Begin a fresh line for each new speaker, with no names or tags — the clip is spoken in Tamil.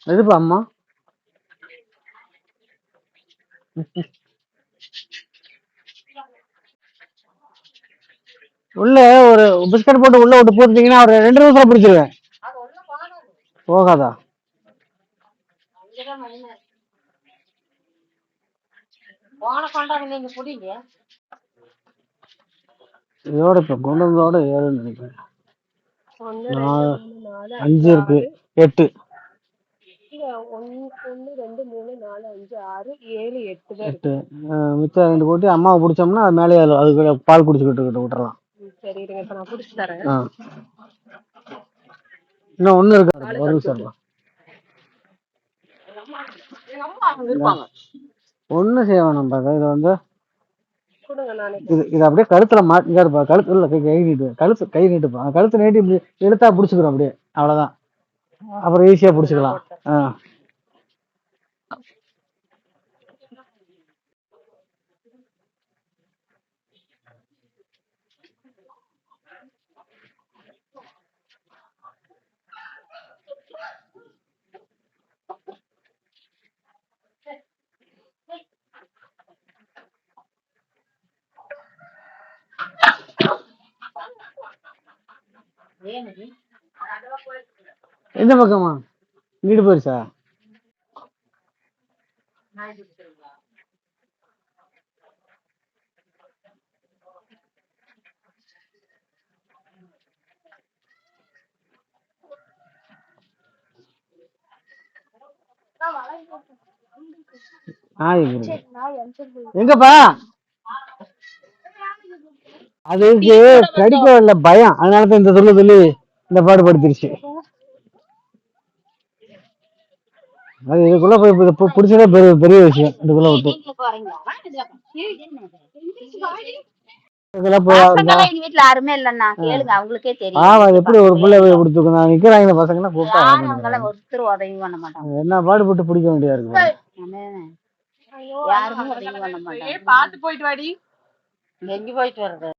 எதுப்பா அம்மா? உள்ள ஒரு பிஸ்கட் போட்டு உள்ள விட்டு போட்டுட்டீங்கன்னா ஒரு 2 நிமிஷம் பிடிச்சிருவேன். போகாதா? இதோட இப்ப கொண்டு வந்ததோட 7 நினைக்கிறேன். 5 இருக்கு, 8. மிச்சம் 2 கூட்டி அம்மாவை பிடிச்சோம்னா அது மேலே அது பால் குடிச்சுக்கிட்டு விட்டுறலாம். இன்னும் 1 இருக்கு, ஒரு நிமிஷம். ஒண்ணு செய்ய வேணாம். இதை வந்து இது அப்படியே கழுத்துல மாட்டிருப்பா. கழுத்து இல்ல, கை நீட்டு, கை நீட்டுப்பா. கழுத்து நீட்டி இப்படி இழுத்தா பிடிச்சிக்கிறோம் அப்படியே, அவ்வளவுதான். அப்புறம் ஈஸியா பிடிச்சிக்கலாம். எந்த பக்கமா வீடு போயிருச்சா? எங்கப்பா? அதுக்கு கடிக்க வரல, பயம். அதனாலதான் இந்த சொல்லி இந்த பாடுபடுத்திருச்சு. அது இதுக்குள்ள போய் பிடிச்சதே பெரிய விஷயம். இதுக்குள்ள விட்டு
வீட்டுல யாருமே இல்லன்னா கேளுங்க, அவங்களுக்கே தெரியும்.
எப்படி ஒரு பிள்ளை கொடுத்துருக்கோம். நிக்கிறாங்க பசங்க கூப்பிட்டா
ஒருத்தர் உதவி பண்ண மாட்டாங்க.
என்ன பாடுபட்டு பிடிக்க வேண்டியா இருக்கு.
யாருமே உதவி பண்ண மாட்டாங்க. பாத்து போயிட்டு வாடி. எங்க போயிட்டு வர்றது?